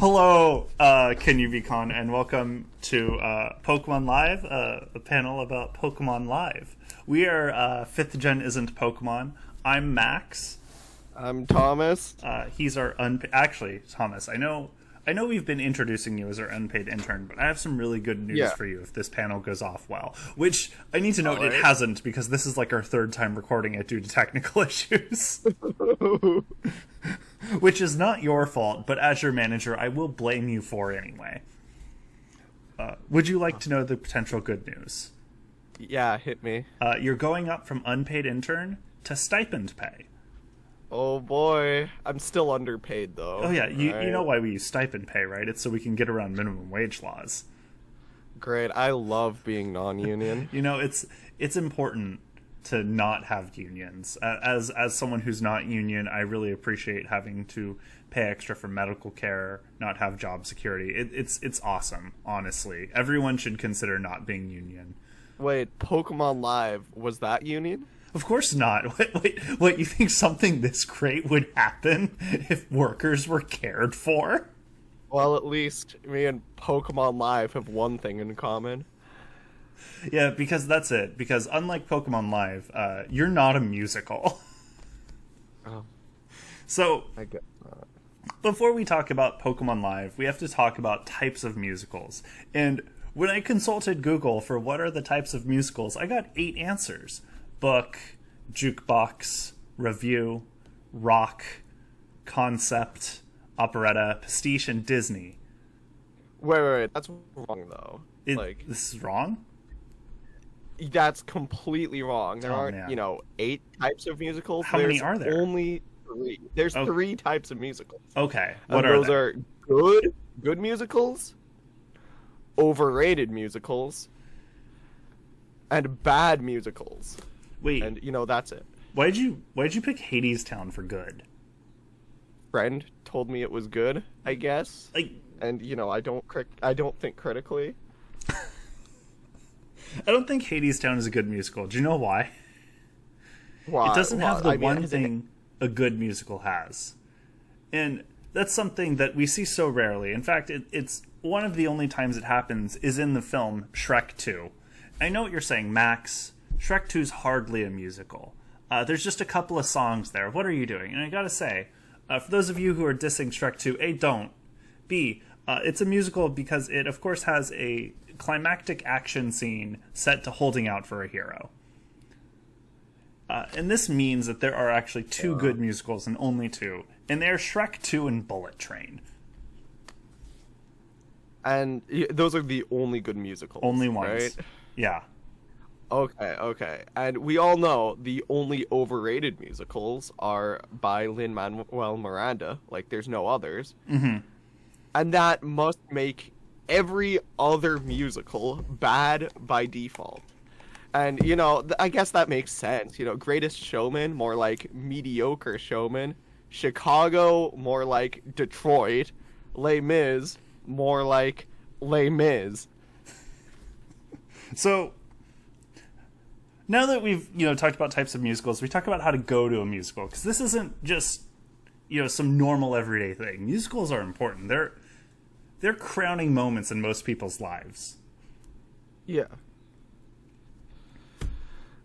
Hello, KinYooBiCon, and welcome to Pokemon Live, a panel about Pokemon Live. We are 5th Gen Isn't Pokemon. I'm Max. I'm Thomas. He's our Actually, Thomas, I know we've been introducing you as our unpaid intern, but I have some really good news for you if this panel goes off well. Which, I need to note, it hasn't, because this is like our third time recording it due to technical issues. Which is not your fault, but as your manager, I will blame you for it anyway. Would you like to know the potential good news? Yeah, hit me. You're going up from unpaid intern to stipend pay. Oh boy, I'm still underpaid though. Oh yeah, you know why we use stipend pay, right? It's so we can get around minimum wage laws. Great, I love being non-union. You know, it's important to not have unions. As someone who's not union, I really appreciate having to pay extra for medical care, not have job security. It's awesome, honestly. Everyone should consider not being union. Wait, Pokemon Live, was that union? Of course not. What, you think something this great would happen if workers were cared for? Well, at least me and Pokemon Live have one thing in common. Yeah, because that's it. Because unlike Pokemon Live, you're not a musical. Oh. So, I get that. Before we talk about Pokemon Live, we have to talk about types of musicals. And when I consulted Google for what are the types of musicals, I got 8 answers. Book, jukebox, revue, rock, concept, operetta, pastiche, and Disney. Wait, that's wrong though. This is wrong? That's completely wrong. There aren't, man. 8 types of musicals. How many are there? Only 3. There's 3 types of musicals. Okay, what are those? Those are good musicals, overrated musicals, and bad musicals. Wait, and that's it. Why'd you pick Hadestown for good? Friend told me it was good, I guess. And I don't think critically. I don't think Hadestown is a good musical. Do you know why? Why? It doesn't have the one thing a good musical has. And that's something that we see so rarely. In fact, it's one of the only times it happens is in the film Shrek 2. I know what you're saying, Max. Shrek 2 is hardly a musical. There's just a couple of songs there. What are you doing? And I gotta say, for those of you who are dissing Shrek 2, A, don't. B, it's a musical because it, of course, has a climactic action scene set to holding out for a hero. And this means that there are actually 2 good musicals and only 2. And they're Shrek 2 and Bullet Train. And those are the only good musicals. Only ones. Right? Yeah. Okay. And we all know the only overrated musicals are by Lin-Manuel Miranda. Like, there's no others. Mm-hmm. And that must make every other musical bad by default. And, I guess that makes sense. Greatest Showman, more like Mediocre Showman. Chicago, more like Detroit. Les Mis, more like Les Mis. So, now that we've, talked about types of musicals, we talk about how to go to a musical. Because this isn't just, some normal everyday thing. Musicals are important. They're crowning moments in most people's lives. Yeah.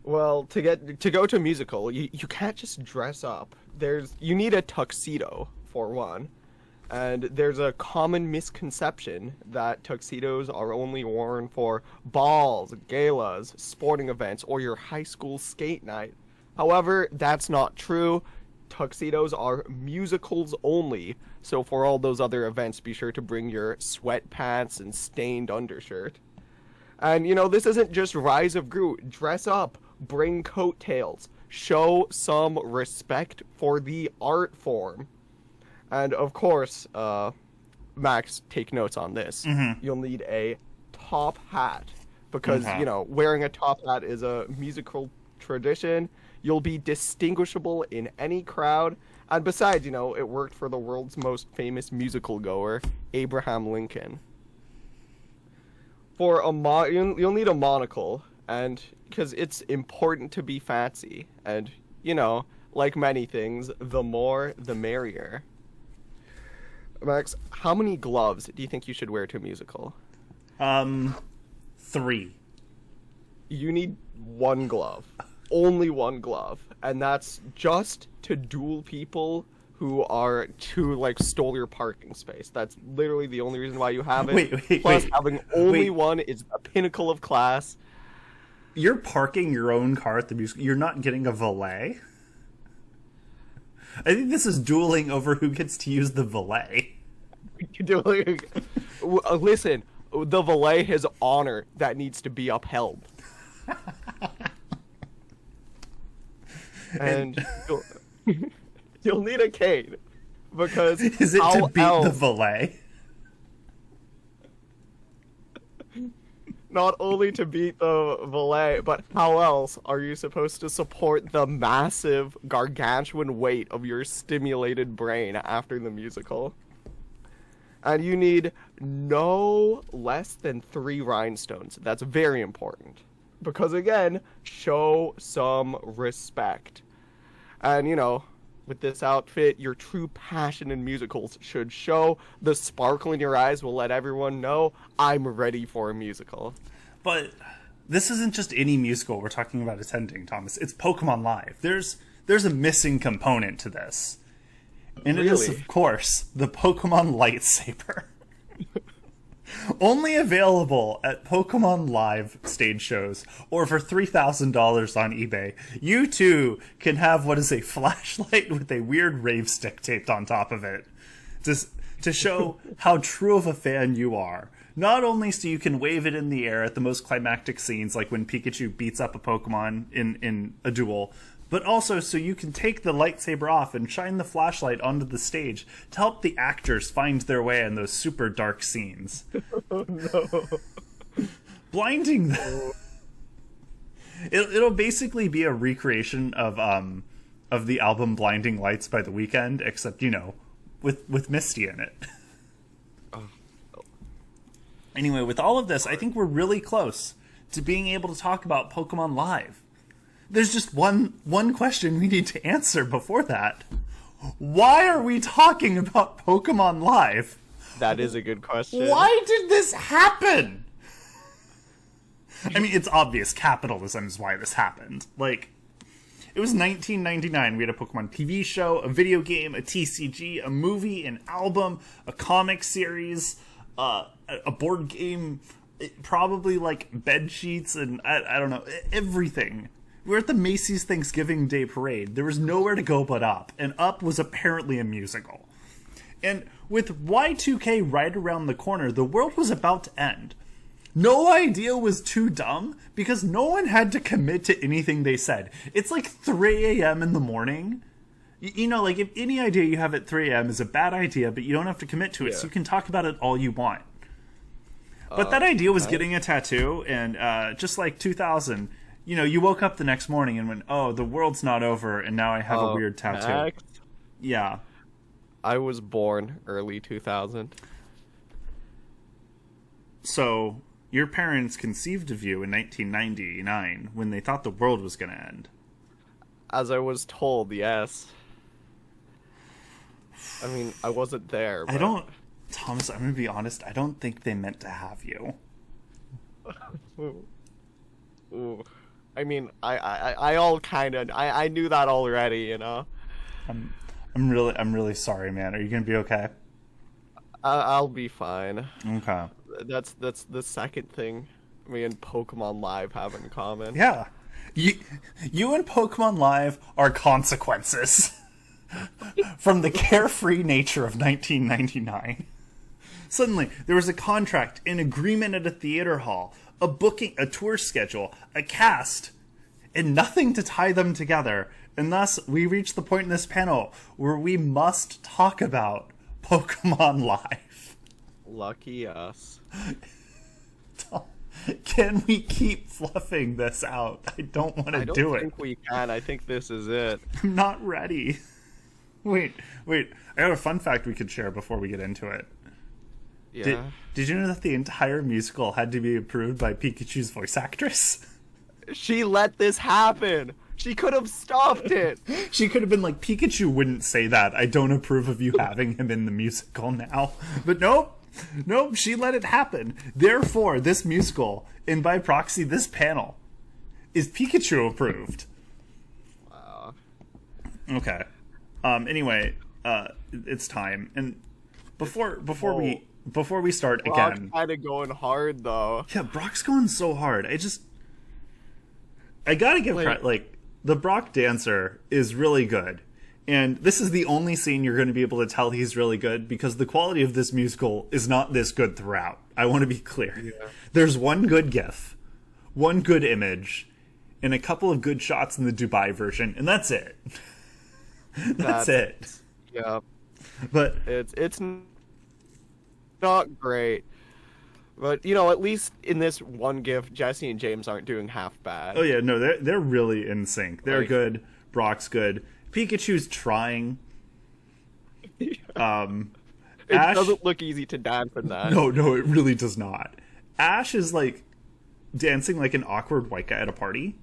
Well, to go to a musical, you can't just dress up. You need a tuxedo, for one. And there's a common misconception that tuxedos are only worn for balls, galas, sporting events, or your high school skate night. However, that's not true. Tuxedos are musicals only, so for all those other events, be sure to bring your sweatpants and stained undershirt. And, this isn't just Rise of Gru. Dress up, bring coattails, show some respect for the art form. And, of course, Max, take notes on this. Mm-hmm. You'll need a top hat because, wearing a top hat is a musical tradition. You'll be distinguishable in any crowd. And besides, it worked for the world's most famous musical goer, Abraham Lincoln. For you'll need a monocle, and because it's important to be fancy. And, like many things, the more, the merrier. Max, how many gloves do you think you should wear to a musical? 3. You need one glove. Only one glove. And that's just to duel people who stole your parking space. That's literally the only reason why you have it. Plus, having only one is a pinnacle of class. You're parking your own car at the musical. You're not getting a valet? I think this is dueling over who gets to use the valet. Listen, the valet has honor that needs to be upheld. And you'll need a cane. Because is it to beat the valet? Not only to beat the valet, but how else are you supposed to support the massive, gargantuan weight of your stimulated brain after the musical? And you need no less than 3 rhinestones. That's very important. Because again, show some respect. And with this outfit, your true passion in musicals should show. The sparkle in your eyes will let everyone know I'm ready for a musical. But this isn't just any musical we're talking about attending, Thomas. It's Pokemon Live. There's a missing component to this. And it is, of course, the Pokemon lightsaber. Only available at Pokemon Live stage shows, or for $3,000 on eBay. You too can have what is a flashlight with a weird rave stick taped on top of it, to show how true of a fan you are. Not only so you can wave it in the air at the most climactic scenes, like when Pikachu beats up a Pokemon in a duel, but also so you can take the lightsaber off and shine the flashlight onto the stage to help the actors find their way in those super dark scenes. Oh no. Blinding them. It'll basically be a recreation of the album Blinding Lights by The Weeknd, except, with Misty in it. Oh. Anyway, with all of this, I think we're really close to being able to talk about Pokemon Live. There's just one question we need to answer before that. Why are we talking about Pokemon Live? That is a good question. Why did this happen? I mean, it's obvious capitalism is why this happened. Like, it was 1999. We had a Pokemon TV show, a video game, a TCG, a movie, an album, a comic series, a board game, probably like bed sheets, and I don't know, everything. We're at the Macy's Thanksgiving Day Parade. There was nowhere to go but Up, and Up was apparently a musical. And with Y2K right around the corner, the world was about to end. No idea was too dumb, because no one had to commit to anything they said. It's like 3 a.m. in the morning. Like, if any idea you have at 3 a.m. is a bad idea, but you don't have to commit to it, so you can talk about it all you want. But that idea was getting a tattoo, and just like 2000... you woke up the next morning and went, oh, the world's not over, and now I have a weird tattoo. Max? Yeah. I was born early 2000. So, your parents conceived of you in 1999 when they thought the world was going to end. As I was told, yes. I mean, I wasn't there, but... Thomas, I'm going to be honest, I don't think they meant to have you. Ooh. I mean, I knew that already, I'm really sorry, man. Are you gonna be okay? I'll be fine. Okay. That's the second thing me and Pokemon Live have in common. Yeah. You and Pokemon Live are consequences from the carefree nature of 1999. Suddenly, there was a contract, an agreement at a theater hall, a booking, a tour schedule, a cast, and nothing to tie them together. And thus, we reach the point in this panel where we must talk about Pokemon Live. Lucky us. Can we keep fluffing this out? I don't want to do it. I don't think we can. I think this is it. I'm not ready. Wait. I have a fun fact we could share before we get into it. Yeah. Did you know that the entire musical had to be approved by Pikachu's voice actress? She let this happen. She could have stopped it. She could have been like, Pikachu wouldn't say that. I don't approve of you having him in the musical now. But nope. Nope, she let it happen. Therefore, this musical, and by proxy, this panel, is Pikachu approved. Wow. Okay. Anyway, it's time. And before we start Brock's again, kind of going hard though. yeah, Brock's going so hard. I gotta give credit. The Brock dancer is really good, and this is the only scene you're going to be able to tell he's really good because the quality of this musical is not this good throughout. I want to be clear. Yeah. There's one good GIF, one good image, and a couple of good shots in the Dubai version, and that's it. That's it. Yeah, but it's not great. But at least in this one GIF, Jesse and James aren't doing half bad. Oh yeah, no, they're really in sync. They're good. Brock's good. Pikachu's trying. It Ash doesn't look easy to dance in that. No, it really does not. Ash is dancing like an awkward white guy at a party.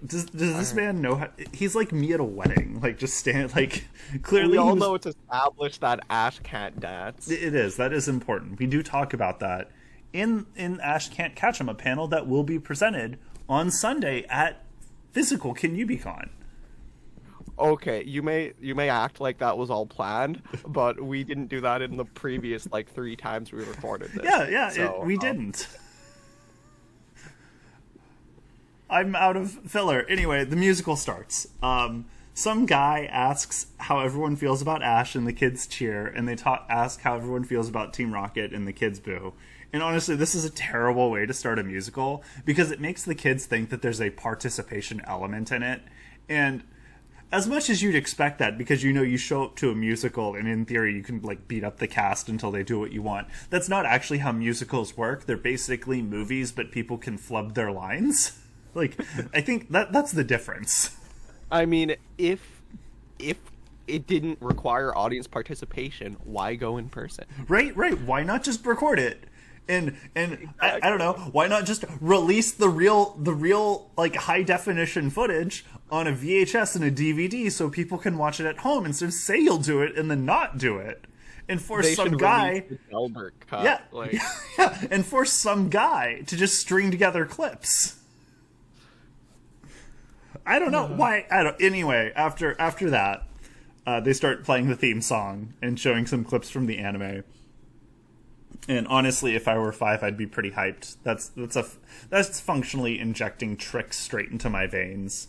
Does this man know how? He's like me at a wedding. Just stand clearly. We all know it's established that Ash can't dance. It is. That is important. We do talk about that in Ash Can't Catch Him, a panel that will be presented on Sunday at physical KinYooBiCon. Okay, you may act like that was all planned, but we didn't do that in the previous 3 times we recorded this. Yeah, so, we didn't. I'm out of filler. Anyway, the musical starts. Some guy asks how everyone feels about Ash, and the kids cheer, and they ask how everyone feels about Team Rocket, and the kids boo. And honestly, this is a terrible way to start a musical, because it makes the kids think that there's a participation element in it. And as much as you'd expect that, because you show up to a musical, and in theory you can beat up the cast until they do what you want. That's not actually how musicals work. They're basically movies, but people can flub their lines. I think that's the difference. I mean, if it didn't require audience participation, why go in person? Right. Why not just record it? And exactly. I don't know, why not just release the real high definition footage on a VHS and a DVD so people can watch it at home instead of say you'll do it and then not do it. And force some guy, cut, and force some guy to just string together clips. I don't know why. Anyway, after that, they start playing the theme song and showing some clips from the anime. And honestly, if I were 5, I'd be pretty hyped. That's functionally injecting tricks straight into my veins.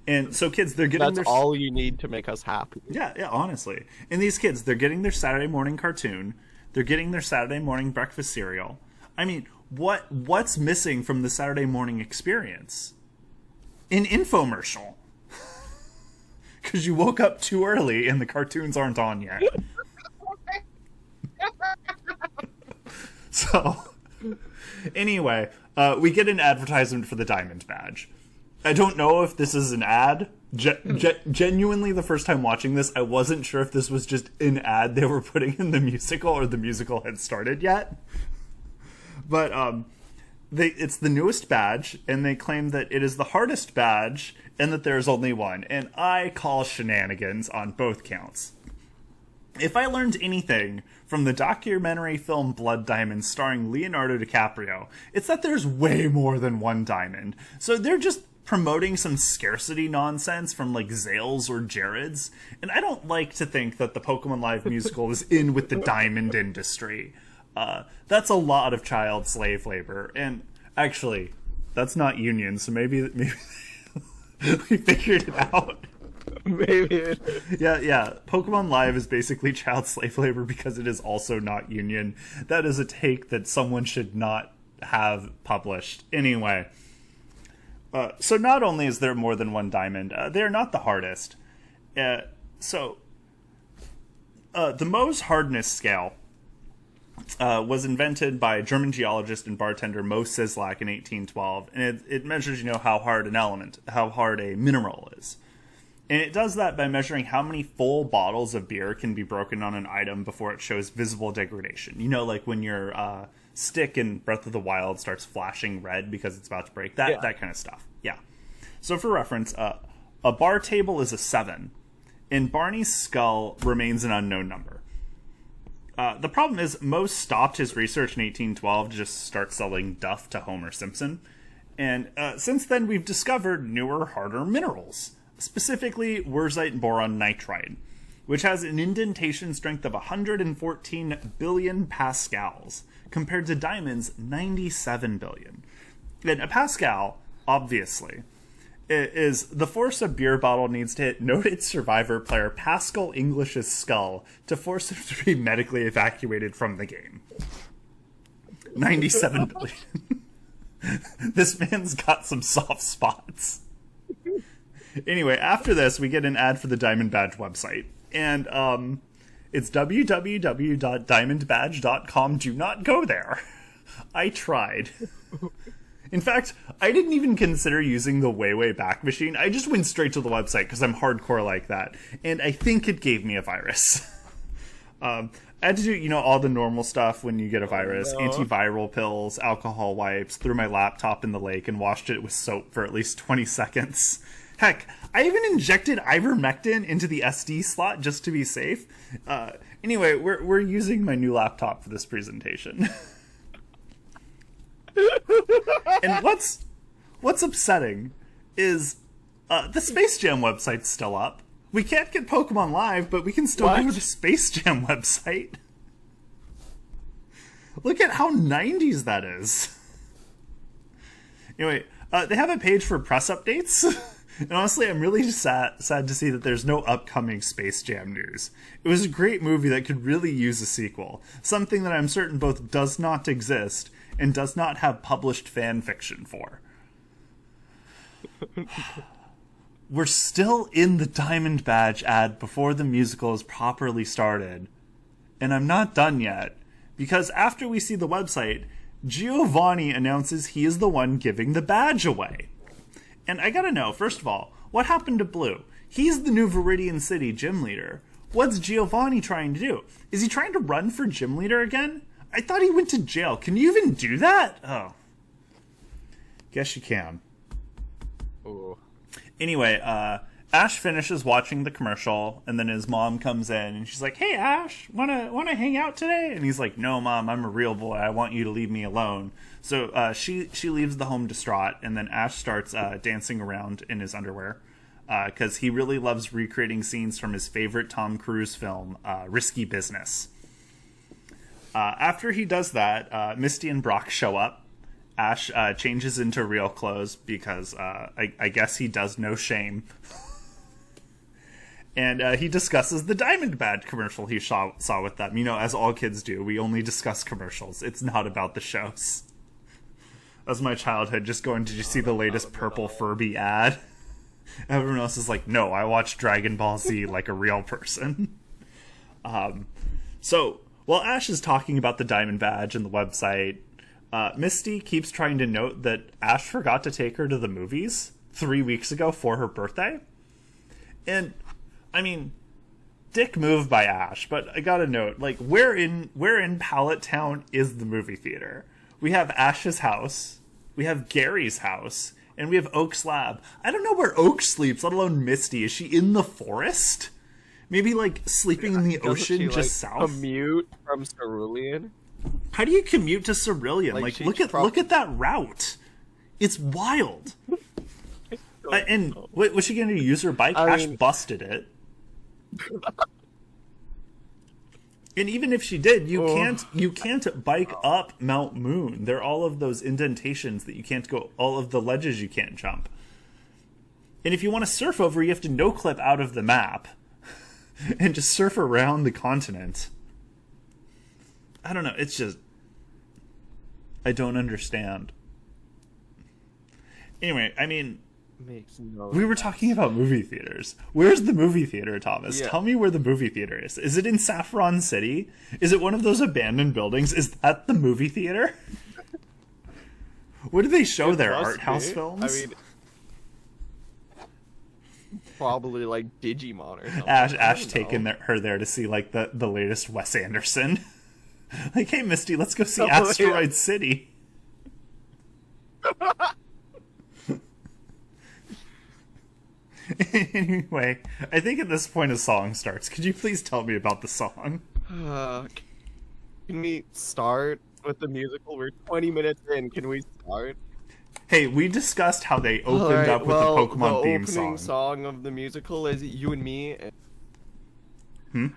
And so kids, they're getting That's all you need to make us happy. Yeah, honestly. And these kids, they're getting their Saturday morning cartoon. They're getting their Saturday morning breakfast cereal. I mean, what's missing from the Saturday morning experience? An infomercial. Because you woke up too early and the cartoons aren't on yet. So, anyway, we get an advertisement for the Diamond Badge. I don't know if this is an ad. Genuinely, the first time watching this, I wasn't sure if this was just an ad they were putting in the musical or the musical had started yet. But, it's the newest badge, and they claim that it is the hardest badge, and that there's only one. And I call shenanigans on both counts. If I learned anything from the documentary film Blood Diamond starring Leonardo DiCaprio, it's that there's way more than one diamond. So they're just promoting some scarcity nonsense from Zales or Jared's. And I don't like to think that the Pokemon Live musical is in with the diamond industry. That's a lot of child slave labor. And actually, that's not union, so maybe we figured it out. Maybe. Yeah. Pokemon Live is basically child slave labor because it is also not union. That is a take that someone should not have published. Anyway. So not only is there more than one diamond, they're not the hardest. The Mohs hardness scale was invented by German geologist and bartender Mo Sislak in 1812, and it measures, how hard a mineral is. And it does that by measuring how many full bottles of beer can be broken on an item before it shows visible degradation. Like when your stick in Breath of the Wild starts flashing red because it's about to break. That kind of stuff. Yeah. So for reference, a bar table is a 7, and Barney's skull remains an unknown number. The problem is Moe stopped his research in 1812 to just start selling duff to Homer Simpson. And since then, we've discovered newer, harder minerals, specifically wurtzite boron nitride, which has an indentation strength of 114 billion pascals, compared to diamond's 97 billion. And a pascal, obviously, is the force a beer bottle needs to hit noted survivor player Pascal English's skull to force him to be medically evacuated from the game. 97 billion. This man's got some soft spots. Anyway, after this, we get an ad for the Diamond Badge website. And it's www.diamondbadge.com. Do not go there. I tried. In fact, I didn't even consider using the way back machine. I just went straight to the website because I'm hardcore like that. And I think it gave me a virus. I had to do, all the normal stuff when you get a virus. No. Antiviral pills, alcohol wipes, threw my laptop in the lake and washed it with soap for at least 20 seconds. Heck, I even injected ivermectin into the SD slot just to be safe. Anyway, we're using my new laptop for this presentation. And what's upsetting is the Space Jam website's still up. We can't get Pokemon Live, but we can still go to the Space Jam website. Look at how 90s that is. Anyway, they have a page for press updates. And honestly, I'm really sad to see that there's no upcoming Space Jam news. It was a great movie that could really use a sequel. Something that I'm certain both does not exist and does not have published fan fiction for. We're still in the Diamond Badge ad before the musical is properly started. And I'm not done yet. Because after we see the website, Giovanni announces he is the one giving the badge away. And I gotta know, first of all, what happened to Blue? He's the new Viridian City gym leader. What's Giovanni trying to do? Is he trying to run for gym leader again? I thought he went to jail. Can you even do that? Oh. Guess you can. Ooh. Anyway, Ash finishes watching the commercial, and then his mom comes in, and she's like, "Hey, Ash, wanna hang out today?" And he's like, "No, Mom, I'm a real boy. I want you to leave me alone." So she leaves the home distraught, and then Ash starts dancing around in his underwear because he really loves recreating scenes from his favorite Tom Cruise film, Risky Business. After he does that, Misty and Brock show up. Ash changes into real clothes because I guess he does no shame. And he discusses the Diamond Badge commercial he saw with them. As all kids do, we only discuss commercials. It's not about the shows. That was my childhood, just going, "Did you see the latest purple Furby ad?" Everyone else is like, "No, I watched Dragon Ball Z like a real person." So, while Ash is talking about the Diamond Badge and the website, Misty keeps trying to note that Ash forgot to take her to the movies 3 weeks ago for her birthday. And, I mean, dick move by Ash, but I gotta note, where in Pallet Town is the movie theater? We have Ash's house, we have Gary's house, and we have Oak's lab. I don't know where Oak sleeps, let alone Misty. Is she in the forest? Maybe, sleeping in the ocean just south? Commute from Cerulean? How do you commute to Cerulean? Look at that route. It's wild. And was she going to use her bike? Ash busted it. And even if she did, you can't bike up Mount Moon. There are all of those indentations that you can't go, all of the ledges you can't jump. And if you want to surf over, you have to no-clip out of the map and just surf around the continent. I don't know, it's just, I don't understand. Anyway, I mean, we were talking about movie theaters. Where's the movie theater, Thomas? Yeah. Tell me where the movie theater is. Is it in Saffron City? Is it one of those abandoned buildings? Is that the movie theater? What do they show there? Art house films? I mean, probably Digimon or something. Ash taking her there to see the latest Wes Anderson. Hey Misty, let's go see Asteroid City. Anyway, I think at this point a song starts. Could you please tell me about the song? Can we start with the musical? We're 20 minutes in. Can we start? Hey, we discussed how they opened Alright, up with well, the Pokemon the theme opening song. of the musical is You and Me. Hmm?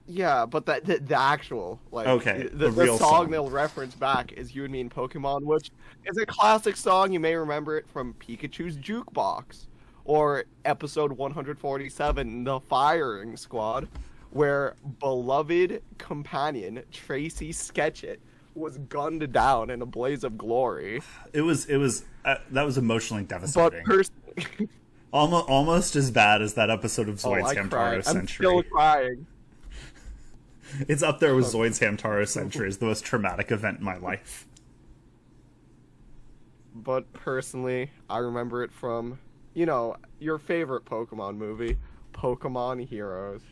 Yeah, but the actual, like, Okay, the real song song. they'll reference back is You and Me in Pokemon, which is a classic song. You may remember it from Pikachu's Jukebox, or episode 147, The Firing Squad, where beloved companion Tracy Sketchit was gunned down in a blaze of glory. It was that was emotionally But devastating. Almost as bad as that episode of Zoid's I Hamtaro cried. I'm Century. still crying. It's up there with Zoid's Hamtaro Century as the most traumatic event in my life. But personally, I remember it from, you know, your favorite Pokemon movie, Pokemon Heroes.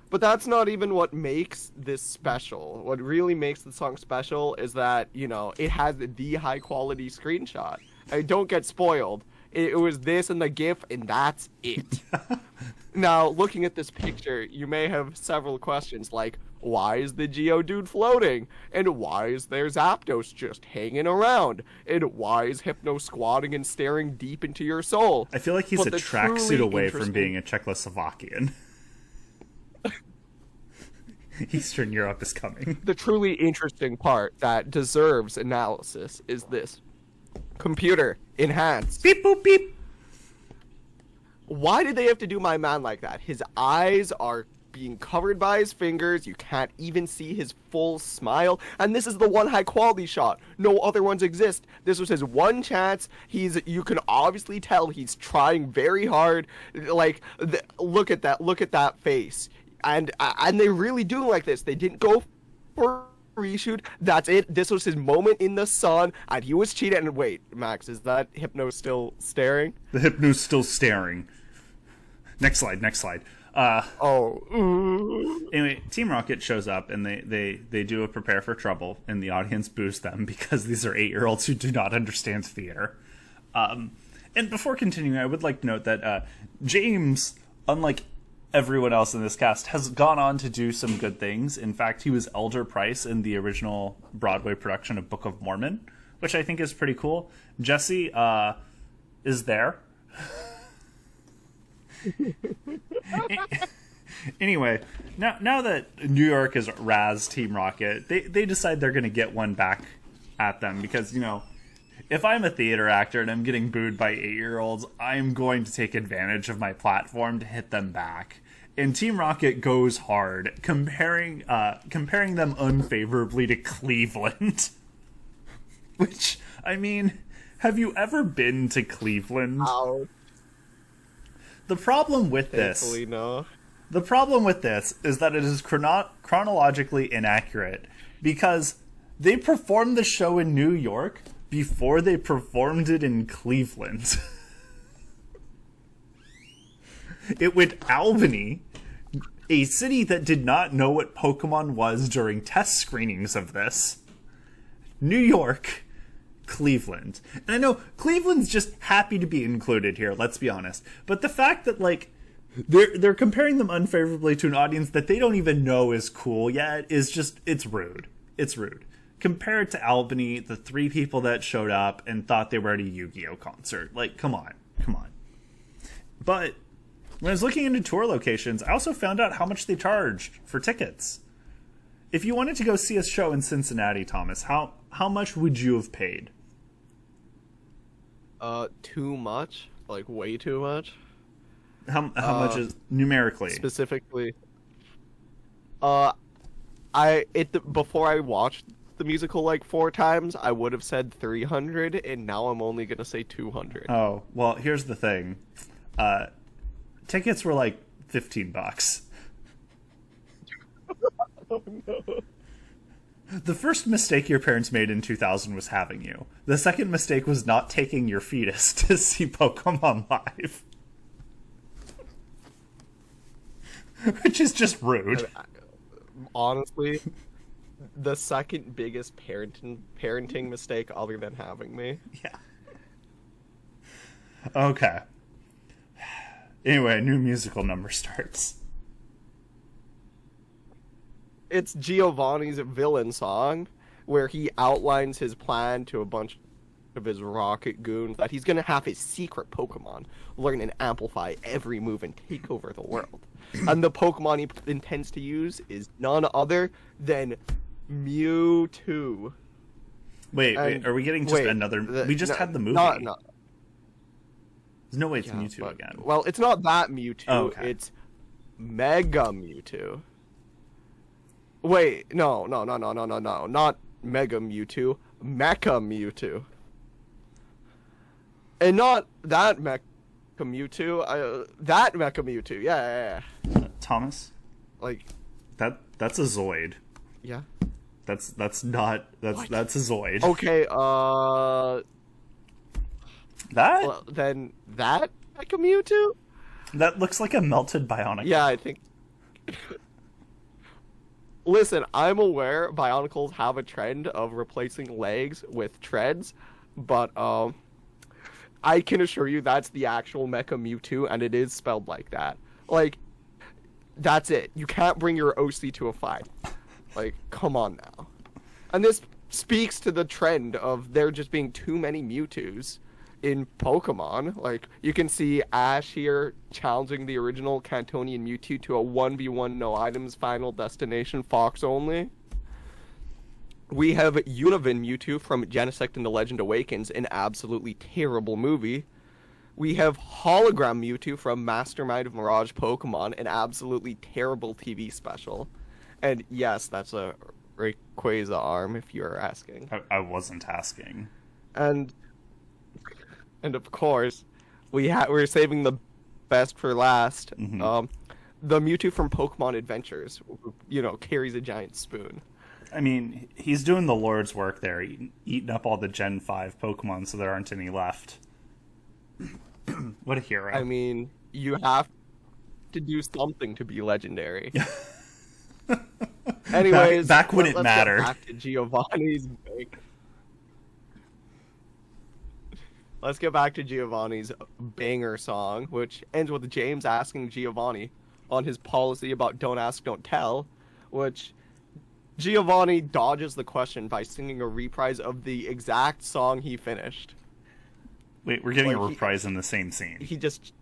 But that's not even what makes this special. What really makes the song special is that, you know, it has the high quality screenshot. Don't get spoiled. It was this and the GIF, and that's it. Now, looking at this picture, you may have several questions like, why is the Geodude floating? And why is there Zapdos just hanging around? And why is Hypno squatting and staring deep into your soul? I feel like he's But a the tracksuit truly away from interesting- being a Czechoslovakian. Eastern Europe is coming. The truly interesting part that deserves analysis is this. Computer, enhance. Beep boop beep. Why did they have to do my man like that? His eyes are being covered by his fingers. You can't even see his full smile. And this is the one high quality shot. No other ones exist. This was his one chance. You can obviously tell he's trying very hard. Like, look at that. Look at that face. And they really do like this. They didn't go for a reshoot. That's it. This was his moment in the sun, and he was cheating. And wait, Max, is that Hypno still staring? The Hypno's still staring. Next slide. Anyway, Team Rocket shows up and they do a prepare for trouble, and the audience boos them because these are 8-year-olds who do not understand theater. And before continuing, I would like to note that James, unlike everyone else in this cast, has gone on to do some good things. In fact, he was Elder Price in the original Broadway production of Book of Mormon, which I think is pretty cool. Jesse is there. Anyway, now that New York has razzed Team Rocket, they decide they're going to get one back at them because, you know, if I'm a theater actor and I'm getting booed by 8-year-olds, I'm going to take advantage of my platform to hit them back. And Team Rocket goes hard, comparing them unfavorably to Cleveland. Which, I mean, have you ever been to Cleveland? Ow. The problem with Thankfully, no. The problem with this is that it is chronologically inaccurate because they performed the show in New York before they performed it in Cleveland. It went Albany, a city that did not know what Pokemon was during test screenings of this, New York, Cleveland. And I know Cleveland's just happy to be included here, let's be honest. But the fact that, like, they're comparing them unfavorably to an audience that they don't even know is cool yet is just, it's rude. It's rude. Compare it to Albany, the 3 people that showed up and thought they were at a Yu-Gi-Oh concert. Like, come on. But when I was looking into tour locations, I also found out how much they charged for tickets. If you wanted to go see a show in Cincinnati, Thomas, how much would you have paid? Too much? Like, way too much? How much is numerically? Specifically, before I watched the musical like 4 times, I would have said 300, and now I'm only gonna say 200. Oh, well, here's the thing. Tickets were like $15. Oh no. The first mistake your parents made in 2000 was having you. The second mistake was not taking your fetus to see Pokemon live. Which is just rude. Honestly, the second biggest parenting mistake other than having me. Yeah. Okay. Anyway, a new musical number starts. It's Giovanni's villain song, where he outlines his plan to a bunch of his rocket goons that he's gonna have his secret Pokemon learn and amplify every move and take over the world. And the Pokemon he intends to use is none other than Mewtwo. Wait, are we getting just another... we just had the movie. There's no way it's Mewtwo again. Well, it's not that Mewtwo. Oh, okay. It's Mega Mewtwo. Wait, no. Not Mega Mewtwo. Mecha Mewtwo. And not that Mecha Mewtwo. That Mecha Mewtwo. Yeah. Thomas? Like... That's a Zoid. Yeah. That's a Zoid. Okay, That? well, then that Mecha Mewtwo? That looks like a melted Bionicle. Yeah, I think... Listen, I'm aware Bionicles have a trend of replacing legs with treads, but, I can assure you that's the actual Mecha Mewtwo, and it is spelled like that. Like, that's it. You can't bring your OC to a fight. Like, come on now. And this speaks to the trend of there just being too many Mewtwo's in Pokemon. Like, you can see Ash here challenging the original Cantonian Mewtwo to a 1v1 no items final destination Fox only. We have Univin Mewtwo from Genesect and the Legend Awakens, an absolutely terrible movie. We have Hologram Mewtwo from Mastermind of Mirage Pokemon, an absolutely terrible TV special. And yes, that's a Rayquaza arm, if you're asking. I wasn't asking. And of course, we're saving the best for last. Mm-hmm. The Mewtwo from Pokemon Adventures, carries a giant spoon. I mean, he's doing the Lord's work there, eating up all the Gen 5 Pokemon so there aren't any left. What a hero. I mean, you have to do something to be legendary. Anyways, back when it mattered. Get back to Giovanni's Let's get back to Giovanni's banger song, which ends with James asking Giovanni on his policy about don't ask, don't tell, which Giovanni dodges the question by singing a reprise of the exact song he finished. Wait, we're getting a reprise in the same scene. He just...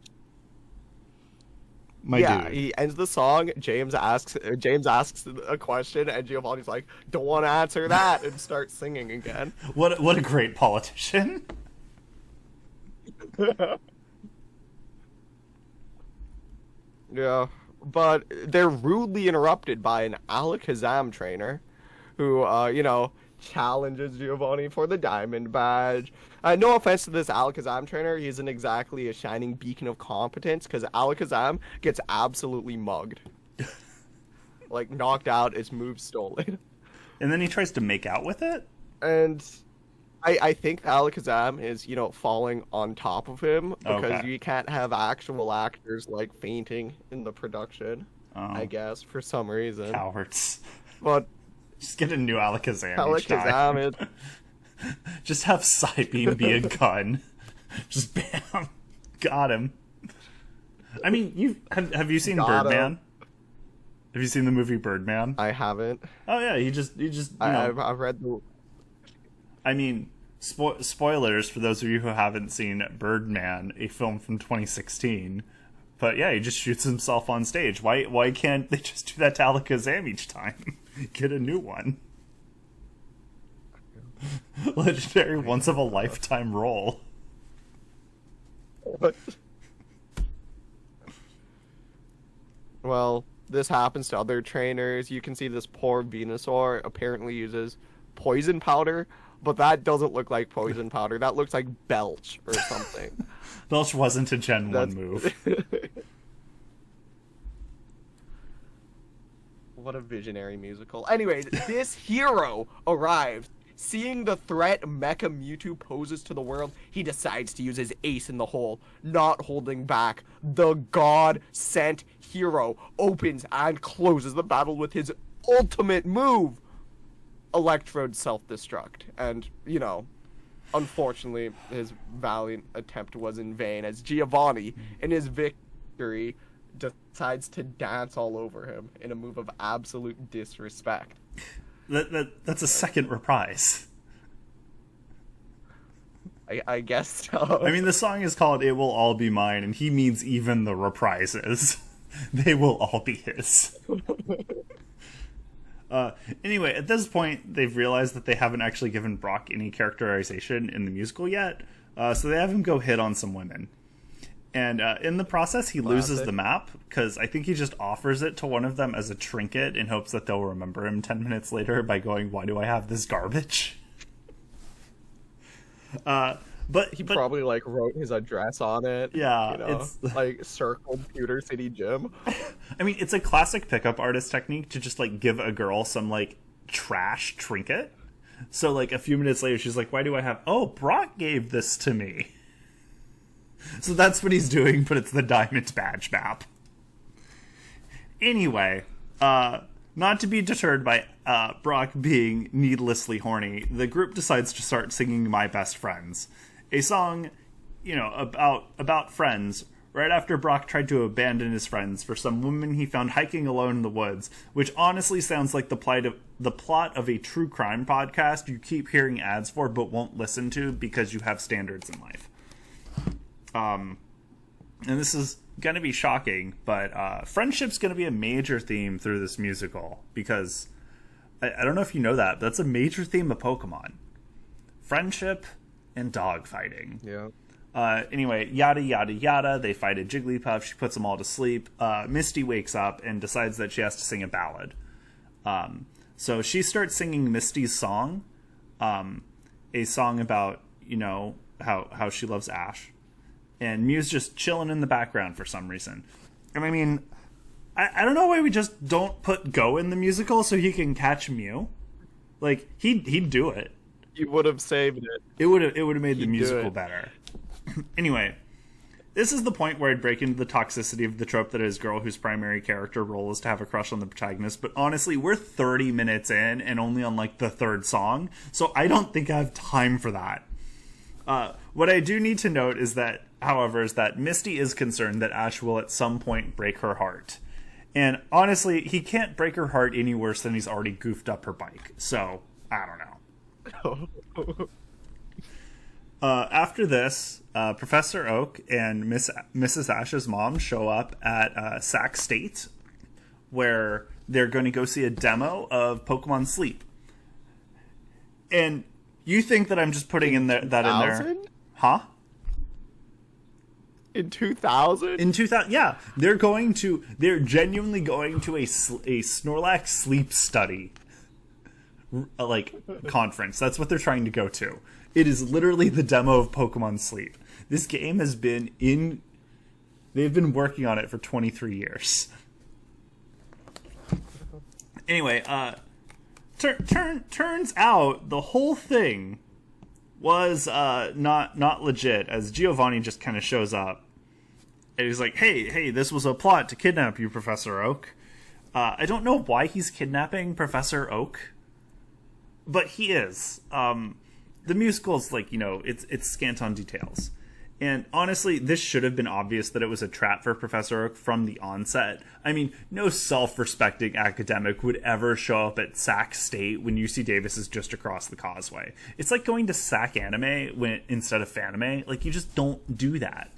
Dude. He ends the song, James asks a question, and Giovanni's like, don't want to answer that, and starts singing again. What a great politician. Yeah, but they're rudely interrupted by an Alakazam trainer who, challenges Giovanni for the diamond badge. No offense to this Alakazam trainer, he isn't exactly a shining beacon of competence, because Alakazam gets absolutely mugged. Like, knocked out, its moves stolen. And then he tries to make out with it? And I think Alakazam is, falling on top of him, because you can't have actual actors, like, fainting in the production, I guess, for some reason. Cowards. But... just get a new Alakazam each time. Alakazam Just have Psybeam be a gun. Just bam. Got him. I mean, have you seen Birdman? Have you seen the movie Birdman? I haven't. Oh yeah, he just I've read the... I mean, spoilers for those of you who haven't seen Birdman, a film from 2016. But yeah, he just shoots himself on stage. Why can't they just do that to Alakazam each time? Get a new one. Legendary once of a lifetime role. Well, this happens to other trainers. You can see this poor Venusaur apparently uses poison powder, but that doesn't look like poison powder. That looks like Belch or something. Belch wasn't a Gen 1 move. What a visionary musical. Anyway, this hero arrives. Seeing the threat Mecha Mewtwo poses to the world, he decides to use his ace in the hole, not holding back. The god-sent hero opens and closes the battle with his ultimate move, Electrode Self-Destruct. And, unfortunately, his valiant attempt was in vain, as Giovanni, in his victory, decides to dance all over him in a move of absolute disrespect. That's a second reprise. I guess so. I mean, the song is called "It Will All Be Mine," and he means even the reprises. They will all be his. Anyway, at this point, they've realized that they haven't actually given Brock any characterization in the musical yet, so they have him go hit on some women. And in the process, he loses the map, because I think he just offers it to one of them as a trinket in hopes that they'll remember him 10 minutes later by going, "Why do I have this garbage?" But he probably like wrote his address on it. Yeah, you know, it's like circled Pewter City Gym. I mean, it's a classic pickup artist technique to just like give a girl some like trash trinket. So like a few minutes later, she's like, "Why do I have? Oh, Brock gave this to me." So that's what he's doing, but it's the Diamond Badge map. Anyway, not to be deterred by Brock being needlessly horny, the group decides to start singing "My Best Friends," a song, you know, about friends, right after Brock tried to abandon his friends for some woman he found hiking alone in the woods, which honestly sounds like the plot of a true crime podcast you keep hearing ads for but won't listen to because you have standards in life. And this is going to be shocking, but friendship's going to be a major theme through this musical, because I don't know if you know that, but that's a major theme of Pokemon. Friendship and dog fighting. Yeah. Anyway, yada yada yada, they fight a Jigglypuff, she puts them all to sleep. Misty wakes up and decides that she has to sing a ballad. So she starts singing Misty's song, a song about, you know, how she loves Ash. And Mew's just chilling in the background for some reason. And I mean, I don't know why we just don't put Go in the musical so he can catch Mew. Like, he'd do it. You would have saved it. It would have made the musical better. Anyway, this is the point where I'd break into the toxicity of the trope that his girl whose primary character role is to have a crush on the protagonist. But honestly, we're 30 minutes in and only on like the third song, so I don't think I have time for that. What I do need to note is that, however, is that Misty is concerned that Ash will at some point break her heart. And honestly, he can't break her heart any worse than he's already goofed up her bike. So, I don't know. After this, Professor Oak and Mrs. Ash's mom show up at Sac State, where they're going to go see a demo of Pokemon Sleep. And you think that I'm just putting in that in there? Huh? In 2000? In 2000, yeah. They're genuinely going to a Snorlax sleep study, like, conference. That's what they're trying to go to. It is literally the demo of Pokemon Sleep. This game has been they've been working on it for 23 years. Anyway, turns out the whole thing was not legit, as Giovanni just kind of shows up and he's like, hey, this was a plot to kidnap you, Professor Oak. I don't know why he's kidnapping Professor Oak, but he is. The musical's like, you know, it's scant on details. And honestly, this should have been obvious that it was a trap for Professor Oak from the onset. I mean, no self-respecting academic would ever show up at Sac State when UC Davis is just across the causeway. It's like going to Sac Anime instead of Fanime. Like, you just don't do that.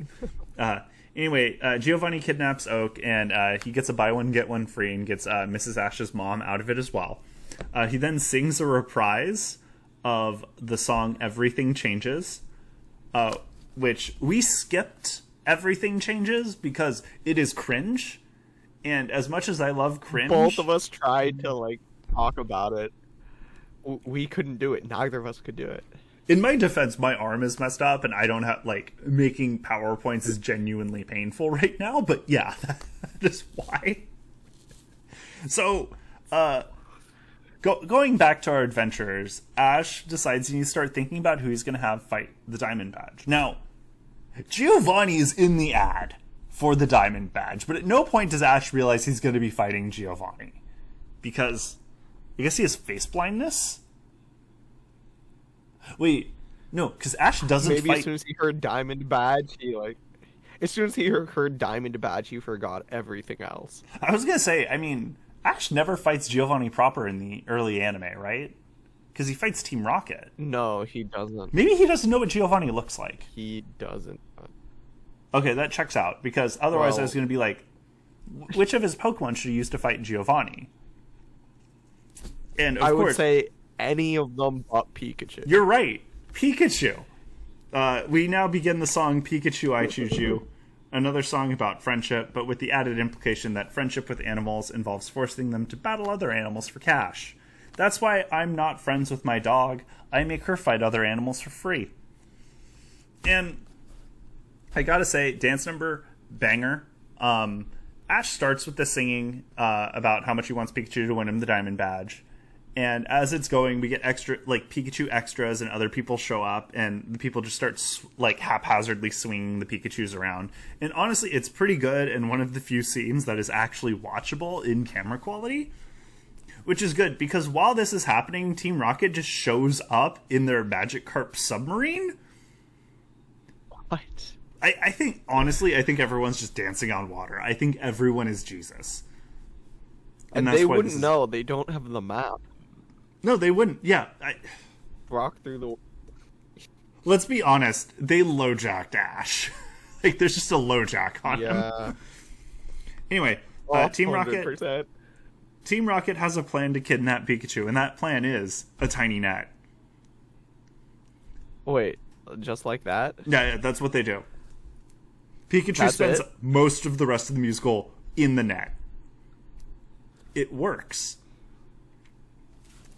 Anyway, Giovanni kidnaps Oak, and he gets a buy one, get one free, and gets Mrs. Ash's mom out of it as well. He then sings a reprise of the song Everything Changes, which we skipped Everything Changes because it is cringe. And as much as I love cringe, both of us tried to like talk about it. We couldn't do it. Neither of us could do it. In my defense, my arm is messed up and I don't have, like, making PowerPoints is genuinely painful right now, but yeah, that is why. So, going back to our adventures, Ash decides he needs to start thinking about who he's going to have fight the Diamond Badge. Now, Giovanni is in the ad for the Diamond Badge, but at no point does Ash realize he's going to be fighting Giovanni. Because, I guess he has face blindness? Wait, no, because Ash doesn't fight... Maybe as soon as he heard Diamond Badge, he, like... As soon as he heard Diamond Badge, he forgot everything else. I was gonna say, I mean, Ash never fights Giovanni proper in the early anime, right? Because he fights Team Rocket. No, he doesn't. Maybe he doesn't know what Giovanni looks like. He doesn't. Okay, that checks out, because otherwise I was going to be like, which of his Pokemon should he use to fight Giovanni? And of course, would say any of them but Pikachu. You're right. Pikachu. We now begin the song Pikachu, I Choose You. Another song about friendship, but with the added implication that friendship with animals involves forcing them to battle other animals for cash. That's why I'm not friends with my dog. I make her fight other animals for free. And I gotta say, dance number, banger. Ash starts with the singing about how much he wants Pikachu to win him the Diamond Badge. And as it's going, we get extra, like, Pikachu extras, and other people show up, and the people just start, like, haphazardly swinging the Pikachus around. And honestly, it's pretty good, and one of the few scenes that is actually watchable in camera quality. Which is good, because while this is happening, Team Rocket just shows up in their Magikarp submarine. What? I think, honestly, I think everyone's just dancing on water. I think everyone is Jesus. And they wouldn't know. They don't have the map. No, they wouldn't. Yeah. Rock through the... Let's be honest. They low-jacked Ash. Like, there's just a low-jack on him. Anyway, Team Rocket... Team Rocket has a plan to kidnap Pikachu, and that plan is a tiny net. Wait, just like that? Yeah, that's what they do. Pikachu spends most of the rest of the musical in the net. It works.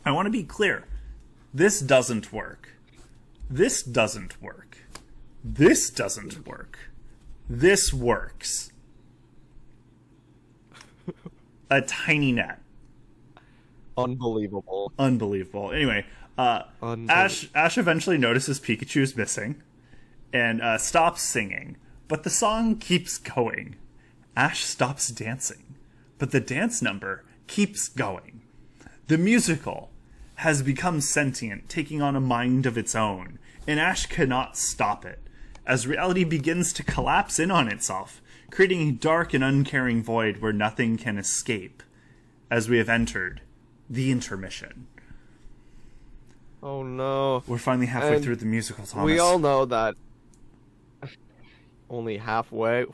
I want to be clear. This doesn't work. This doesn't work. This doesn't work. This works. A tiny net. Unbelievable. Unbelievable. Anyway, Ash eventually notices Pikachu's missing and stops singing, but the song keeps going. Ash stops dancing, but the dance number keeps going. The musical has become sentient, taking on a mind of its own, and Ash cannot stop it, as reality begins to collapse in on itself, creating a dark and uncaring void where nothing can escape, as we have entered the intermission. Oh no. We're finally halfway through the musical, Thomas. We all know that only halfway.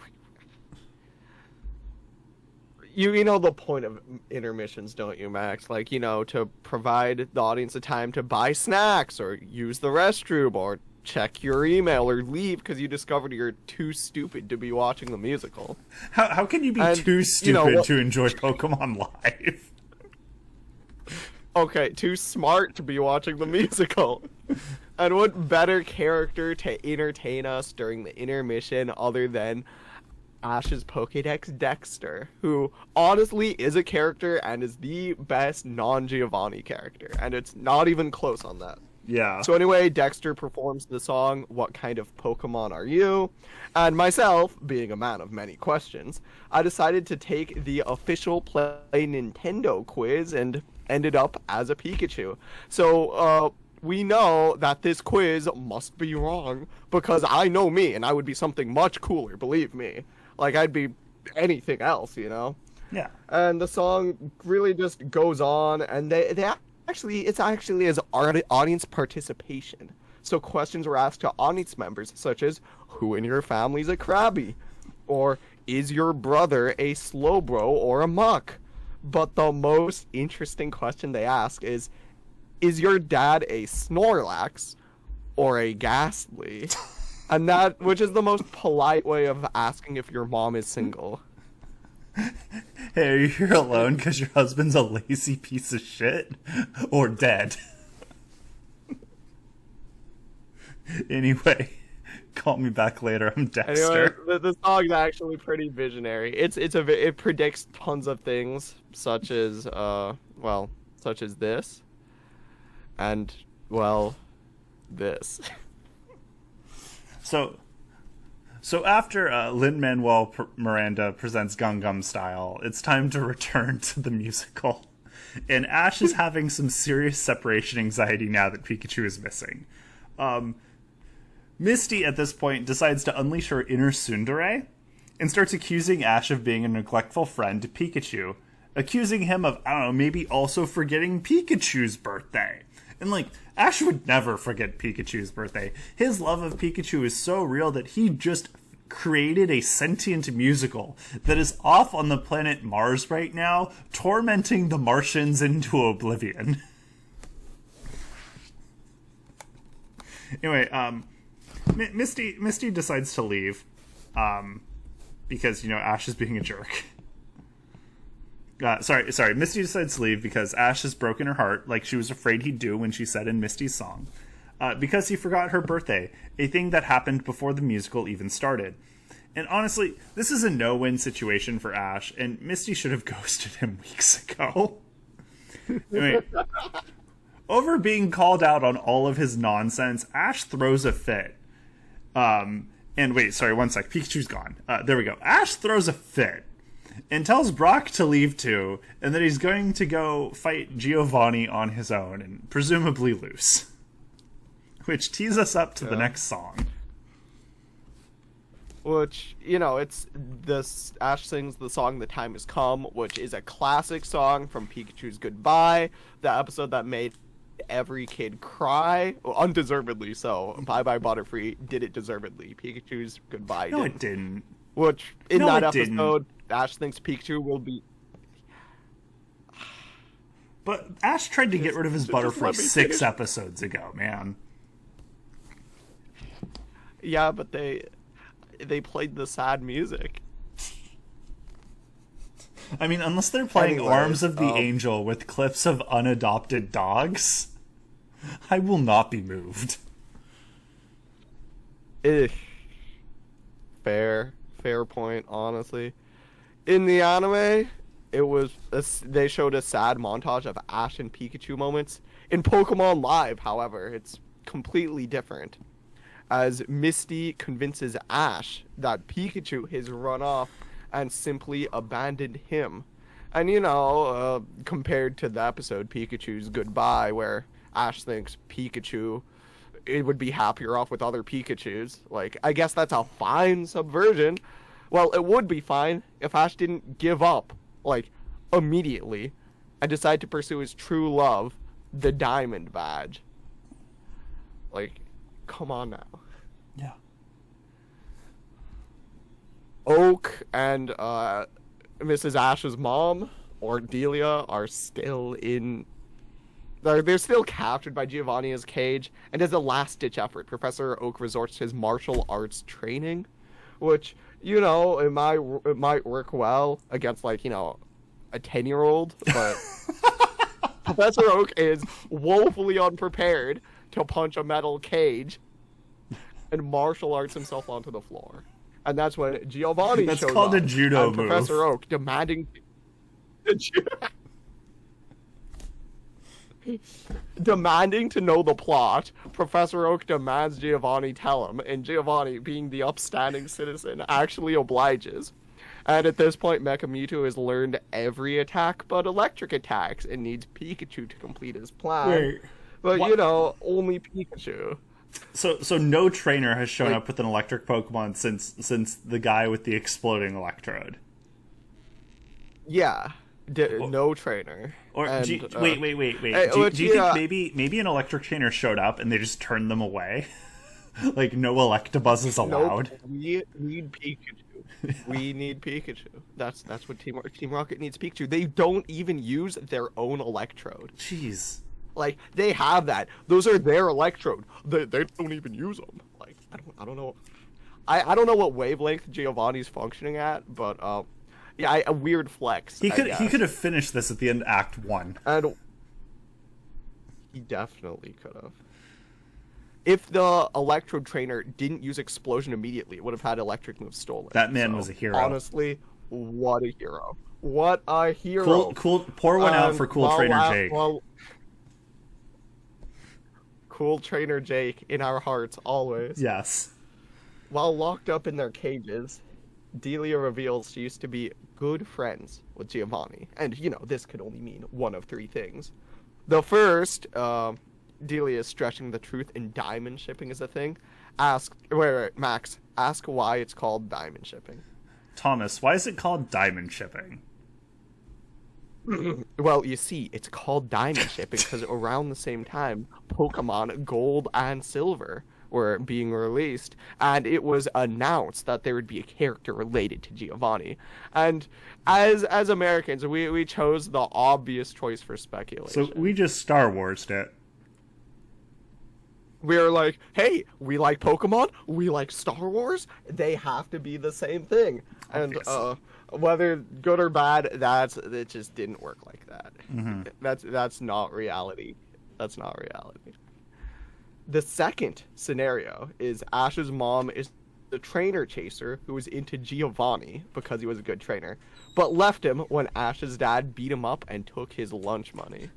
You know the point of intermissions, don't you, Max? Like, you know, to provide the audience a time to buy snacks or use the restroom or check your email or leave because you discovered you're too stupid to be watching the musical. How can you be too stupid to enjoy Pokemon Live? Okay, too smart to be watching the musical. And what better character to entertain us during the intermission other than Ash's Pokédex Dexter, who honestly is a character and is the best non-Giovanni character, and it's not even close on that. Yeah. So anyway, Dexter performs the song, What Kind of Pokemon Are You? And myself, being a man of many questions, I decided to take the official Play Nintendo quiz and ended up as a Pikachu. So, we know that this quiz must be wrong, because I know me, and I would be something much cooler, believe me. Like, I'd be anything else, you know? Yeah. And the song really just goes on, and it's actually as audience participation. So questions were asked to audience members, such as, who in your family's a Krabby? Or, is your brother a Slowbro or a Muck? But the most interesting question they ask is your dad a Snorlax or a Ghastly? And that, which is the most polite way of asking if your mom is single. Hey, are you here alone because your husband's a lazy piece of shit? Or dead? Anyway, call me back later. I'm Dexter. Anyway, the song's actually pretty visionary. It predicts tons of things, such as this, and this. So after Lin-Manuel Miranda presents Gangnam Style, it's time to return to the musical. And Ash is having some serious separation anxiety now that Pikachu is missing. Misty, at this point, decides to unleash her inner tsundere and starts accusing Ash of being a neglectful friend to Pikachu, accusing him of, I don't know, maybe also forgetting Pikachu's birthday. And, like, Ash would never forget Pikachu's birthday. His love of Pikachu is so real that he just created a sentient musical that is off on the planet Mars right now, tormenting the Martians into oblivion. Anyway, Misty decides to leave, because, Ash is being a jerk. Sorry. Misty decides to leave because Ash has broken her heart, like she was afraid he'd do when she said in Misty's song. Because he forgot her birthday, a thing that happened before the musical even started. And honestly, this is a no-win situation for Ash, and Misty should have ghosted him weeks ago. Anyway, over being called out on all of his nonsense, Ash throws a fit. And wait, sorry, one sec. Pikachu's gone. There we go. Ash throws a fit and tells Brock to leave too, and that he's going to go fight Giovanni on his own and presumably lose. Which tees us up to the next song. Which, it's this. Ash sings the song "The Time Has Come," which is a classic song from Pikachu's Goodbye, the episode that made every kid cry, undeservedly so. Bye Bye Butterfree did it deservedly. Pikachu's Goodbye No, it didn't. Which, in that episode, didn't. Ash thinks Pikachu will be... But Ash tried to get rid of his Butterfree let me 6 finish. episodes ago, man. Yeah, but they played the sad music. I mean, unless they're playing Anyways, Arms of the Angel with clips of unadopted dogs, I will not be moved. Fair point, honestly. In the anime, they showed a sad montage of Ash and Pikachu moments. In Pokemon Live, however, it's completely different, as Misty convinces Ash that Pikachu has run off and simply abandoned him. And, compared to the episode Pikachu's Goodbye, where Ash thinks Pikachu it would be happier off with other Pikachus, like, I guess that's a fine subversion. Well, it would be fine if Ash didn't give up, like, immediately, and decide to pursue his true love, the Diamond Badge. Like, come on now. Yeah. Oak and Mrs. Ash's mom, Ordelia, are still in... They're still captured by Giovanni's cage, and as a last-ditch effort, Professor Oak resorts to his martial arts training, which, it might work well against, like, a 10-year-old, but Professor Oak is woefully unprepared to punch a metal cage and martial arts himself onto the floor. And that's when Giovanni shows up. That's called a judo and move. Professor Oak demanding to know the plot. Professor Oak demands Giovanni tell him, and Giovanni, being the upstanding citizen, actually obliges. And at this point, Mecha Mewtwo has learned every attack but electric attacks and needs Pikachu to complete his plan. Wait, but, what? Only Pikachu. So no trainer has shown up with an electric Pokemon since the guy with the exploding electrode. Yeah, no trainer. Or and, wait. Do you think maybe an electric trainer showed up and they just turned them away? Like, no Electabuzzes allowed. Nope, we need Pikachu. We need Pikachu. That's what Team Rocket needs Pikachu. They don't even use their own electrode. Jeez. Like, they have that. Those are their electrode. They don't even use them. Like, I don't know. I don't know what wavelength Giovanni's functioning at, but yeah, a weird flex. He could have finished this at the end of Act 1. And he definitely could have. If the electrode trainer didn't use explosion immediately, it would have had electric moves stolen. That man was a hero. Honestly, what a hero. What a hero. Cool. Pour one out for Cool Trainer Jake. Cool Trainer Jake in our hearts always. Yes. While locked up in their cages, Delia reveals she used to be good friends with Giovanni. And, this could only mean one of three things. The first, Delia is stretching the truth and diamond shipping is a thing. Wait, Max, ask why it's called diamond shipping. Thomas, why is it called diamond shipping? Well, you see, it's called diamond shipping because around the same time, Pokemon Gold and Silver were being released, and it was announced that there would be a character related to Giovanni. And as Americans, we chose the obvious choice for speculation. So we just Star Wars'd it. We were like, hey, we like Pokemon, we like Star Wars, they have to be the same thing. And whether good or bad, it just didn't work like that. Mm-hmm. That's not reality. That's not reality. The second scenario is Ash's mom is the trainer chaser who was into Giovanni because he was a good trainer, but left him when Ash's dad beat him up and took his lunch money.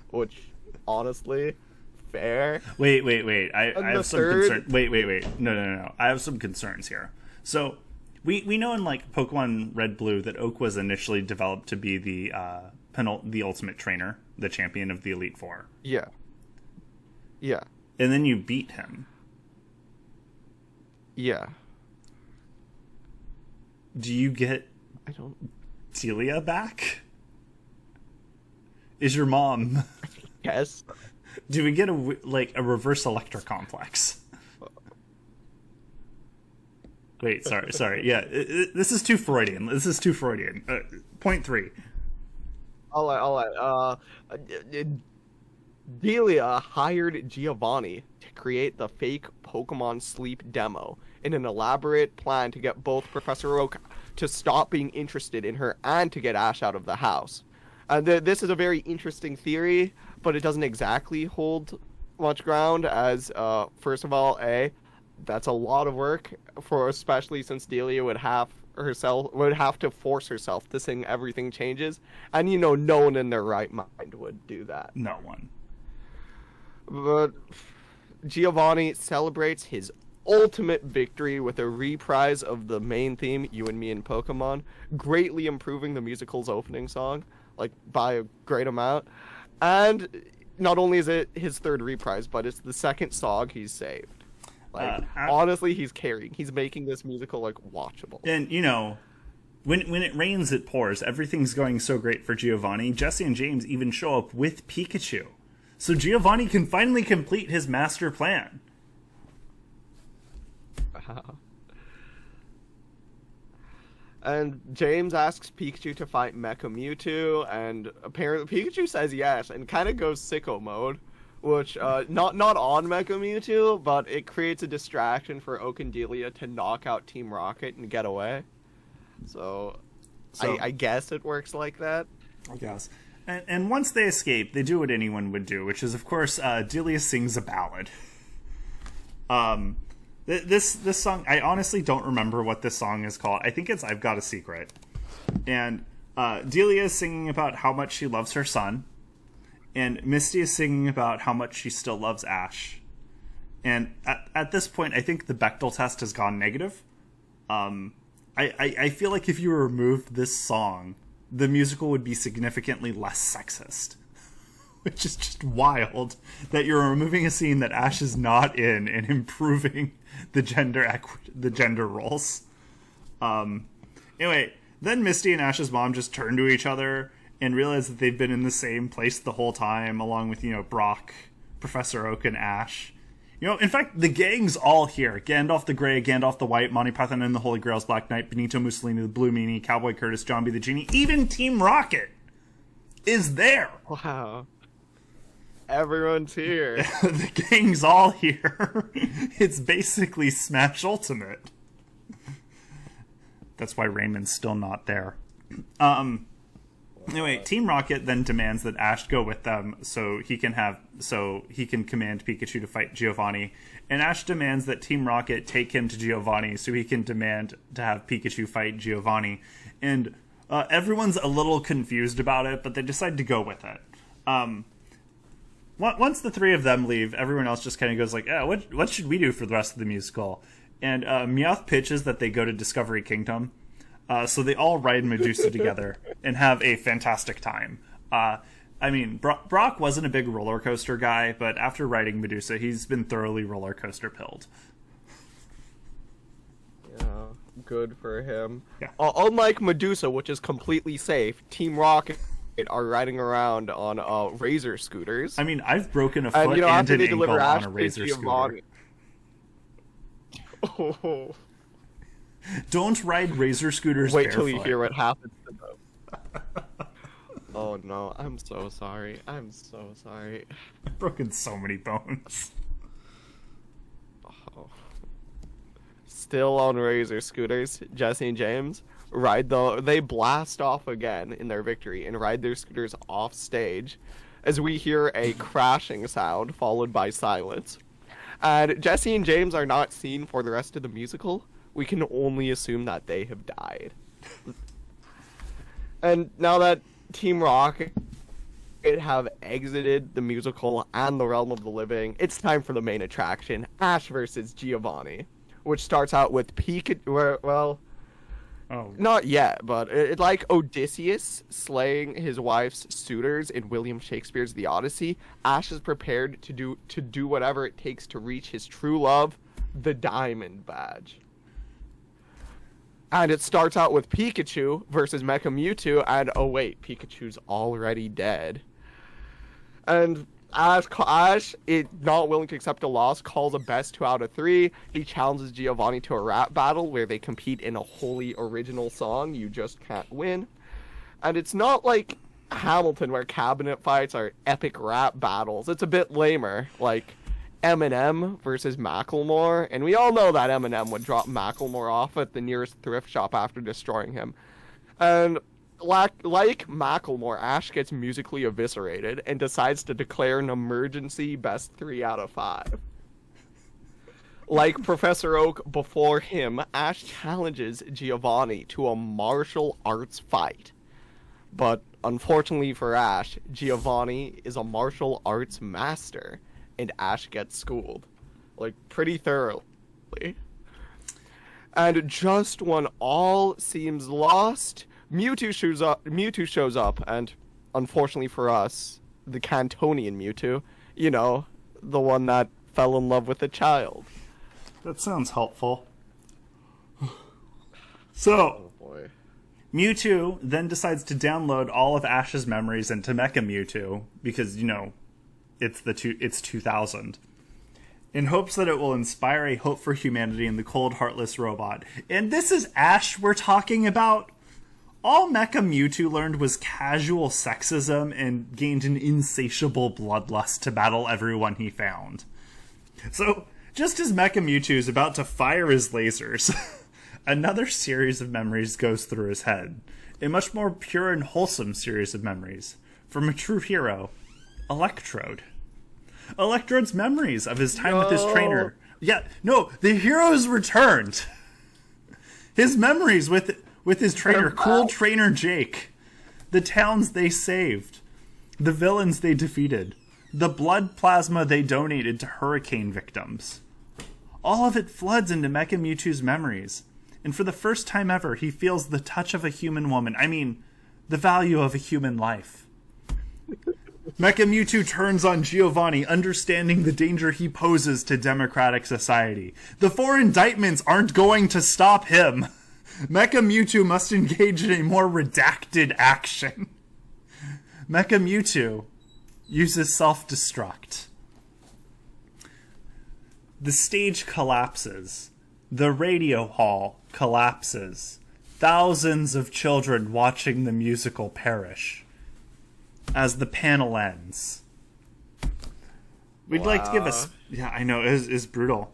Which, honestly, fair. Wait. I have some concerns. Wait. No. I have some concerns here. So, we know in like Pokemon Red Blue that Oak was initially developed to be the ultimate trainer, the champion of the Elite Four. Yeah. And then you beat him. Yeah. Do you get Delia back? Is your mom? Yes. Do we get a reverse Electra complex? Wait, sorry. Yeah, this is too Freudian. Point 3. All right. Delia hired Giovanni to create the fake Pokemon Sleep demo in an elaborate plan to get both Professor Oak to stop being interested in her and to get Ash out of the house. This is a very interesting theory, but it doesn't exactly hold much ground as, first of all, that's a lot of work, especially since Delia would have to force herself to sing Everything Changes, and no one in their right mind would do that. No one. But Giovanni celebrates his ultimate victory with a reprise of the main theme, You and Me and Pokemon, greatly improving the musical's opening song, by a great amount. And not only is it his third reprise, but it's the second song he's saved. Honestly, he's carrying. He's making this musical, watchable. And, when it rains, it pours. Everything's going so great for Giovanni. Jesse and James even show up with Pikachu. So Giovanni can finally complete his master plan. And James asks Pikachu to fight Mecha Mewtwo, and apparently Pikachu says yes, and kind of goes sicko mode, which, not on Mecha Mewtwo, but it creates a distraction for Oak and Delia to knock out Team Rocket and get away. So I guess it works like that. I guess. And once they escape, they do what anyone would do, which is, of course, Delia sings a ballad. This song, I honestly don't remember what this song is called. I think it's I've Got a Secret. And Delia is singing about how much she loves her son. And Misty is singing about how much she still loves Ash. And at this point, I think the Bechdel test has gone negative. I feel like if you removed this song, the musical would be significantly less sexist. Which is just wild that you're removing a scene that Ash is not in and improving the gender roles. Anyway, then Misty and Ash's mom just turn to each other and realize that they've been in the same place the whole time, along with, Brock, Professor Oak, and Ash. In fact, the gang's all here. Gandalf the Grey, Gandalf the White, Monty Python and the Holy Grail's Black Knight, Benito Mussolini, the Blue Meanie, Cowboy Curtis, John B. the Genie, even Team Rocket is there. Wow. Everyone's here. The gang's all here. It's basically Smash Ultimate. That's why Raymond's still not there. Anyway, Team Rocket then demands that Ash go with them so he can command Pikachu to fight Giovanni. And Ash demands that Team Rocket take him to Giovanni so he can demand to have Pikachu fight Giovanni. And everyone's a little confused about it, but they decide to go with it. Once the three of them leave, everyone else just kind of goes like, what should we do for the rest of the musical? And Meowth pitches that they go to Discovery Kingdom. So they all ride Medusa together and have a fantastic time. Brock wasn't a big roller coaster guy, but after riding Medusa, he's been thoroughly roller coaster pilled. Good for him. Yeah. Unlike Medusa, which is completely safe, Team Rocket are riding around on razor scooters. I mean, I've broken a foot And, and after an they ankle deliver on Ash a to razor Giovanni. scooter. Oh. Don't ride razor scooters Wait barefoot. till you hear what happens to them. Oh no, I'm so sorry. I'm so sorry. I've broken so many bones. Oh. Still on razor scooters, Jesse and James they blast off again in their victory and ride their scooters off stage as we hear a crashing sound followed by silence. And Jesse and James are not seen for the rest of the musical. We can only assume that they have died. And now that Team Rocket have exited the musical and the realm of the living, it's time for the main attraction, Ash versus Giovanni, which starts out with Pikachu. Oh. Not yet, but it's like Odysseus slaying his wife's suitors in William Shakespeare's The Odyssey. Ash is prepared to do whatever it takes to reach his true love, the Diamond Badge. And it starts out with Pikachu versus Mecha Mewtwo, and oh wait, Pikachu's already dead. And Ash, not willing to accept a loss, calls a best 2 out of 3. He challenges Giovanni to a rap battle where they compete in a wholly original song, You Just Can't Win. And it's not like Hamilton where cabinet fights are epic rap battles. It's a bit lamer, like Eminem versus Macklemore, and we all know that Eminem would drop Macklemore off at the nearest thrift shop after destroying him. And like Macklemore, Ash gets musically eviscerated and decides to declare an emergency best 3 out of 5. Like Professor Oak before him, Ash challenges Giovanni to a martial arts fight. But unfortunately for Ash, Giovanni is a martial arts master, and Ash gets schooled, like, pretty thoroughly. And just when all seems lost, Mewtwo shows up, and unfortunately for us, the Cantonian Mewtwo, the one that fell in love with a child. That sounds helpful. So, Oh boy. Mewtwo then decides to download all of Ash's memories into Mecha Mewtwo because, it's 2000. In hopes that it will inspire a hope for humanity in the cold, heartless robot. And this is Ash we're talking about. All Mecha Mewtwo learned was casual sexism and gained an insatiable bloodlust to battle everyone he found. So, just as Mecha Mewtwo is about to fire his lasers, another series of memories goes through his head. A much more pure and wholesome series of memories. From a true hero, Electrode. Electrode's memories of his time with his trainer. Yeah, no, the hero's returned. His memories with his trainer, cool trainer Jake. The towns they saved. The villains they defeated. The blood plasma they donated to hurricane victims. All of it floods into Mecha Mewtwo's memories. And for the first time ever, he feels the touch of a human woman. I mean, the value of a human life. Mecha Mewtwo turns on Giovanni, understanding the danger he poses to democratic society. The 4 indictments aren't going to stop him. Mecha Mewtwo must engage in a more redacted action. Mecha Mewtwo uses self-destruct. The stage collapses. The radio hall collapses. Thousands of children watching the musical perish. As the panel ends. We'd like to give yeah, I know, it's brutal.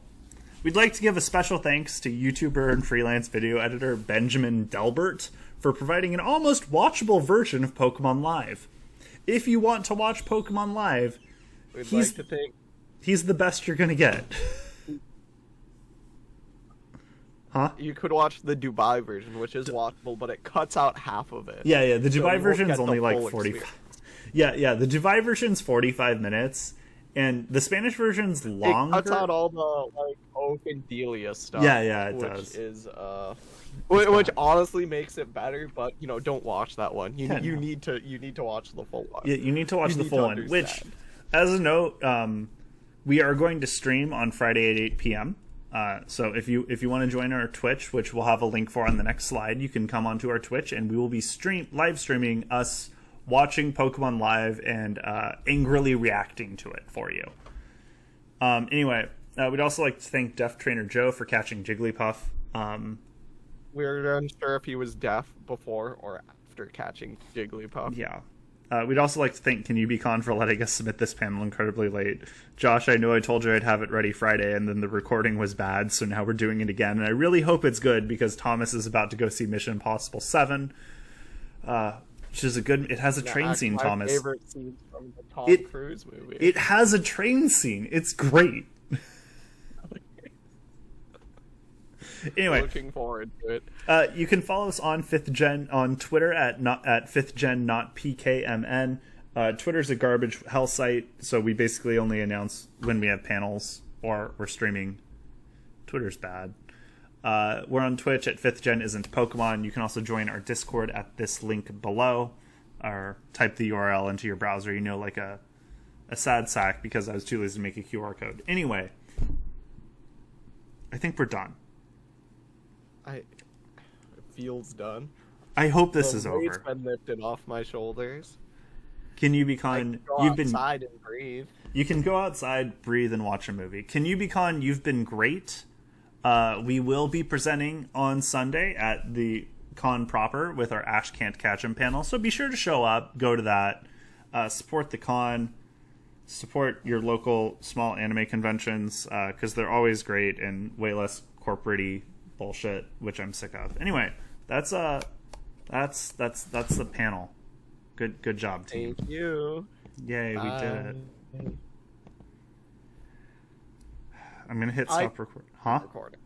We'd like to give a special thanks to YouTuber and freelance video editor Benjamin Delbert for providing an almost watchable version of Pokemon Live. If you want to watch Pokemon Live, he's the best you're gonna get. Huh? You could watch the Dubai version, which is watchable, but it cuts out half of it. Yeah, the Dubai version is only like 45. Yeah, the Dubai version's 45 minutes, and the Spanish version's longer. It cuts out all the like Oak and Delia stuff. Yeah, it which does. Is which honestly makes it better, but don't watch that one. You need to watch the full one. Yeah, you need to watch the full one. Which, as a note, we are going to stream on Friday at 8 p.m. So if you want to join our Twitch, which we'll have a link for on the next slide, you can come onto our Twitch, and we will be live streaming us watching Pokemon live and angrily reacting to it for you. Anyway, we'd also like to thank Deaf Trainer Joe for catching Jigglypuff. We're unsure if he was deaf before or after catching Jigglypuff. Yeah. We'd also like to thank KinYooBiCon for letting us submit this panel incredibly late. Josh, I know I told you I'd have it ready Friday, and then the recording was bad, so now we're doing it again. And I really hope it's good, because Thomas is about to go see Mission Impossible 7, which is it has a train scene, Thomas. My favorite scene from the Tom Cruise movie. It has a train scene. It's great. Anyway, looking forward to it. You can follow us on 5th Gen on Twitter at 5th Gen not PKMN. Twitter's a garbage hell site, so we basically only announce when we have panels or we're streaming. Twitter's bad. We're on Twitch at 5th Gen Isn't Pokemon. You can also join our Discord at this link below, or type the URL into your browser. Like a sad sack, because I was too lazy to make a QR code. Anyway, I think we're done. It feels done. I hope this is weight's over. Been lifted off my shoulders. KinYooBiCon, you've been outside and breathe. You can go outside, breathe, and watch a movie. KinYooBiCon, you've been great. We will be presenting on Sunday at the con proper with our Ash Can't Catch 'Em panel, so be sure to show up, go to that, support the con, support your local small anime conventions, because they're always great and way less corporate-y bullshit, which I'm sick of. Anyway, that's the panel. Good job, team. Thank you. Yay, we did it. I'm gonna hit stop record. Huh? Recording.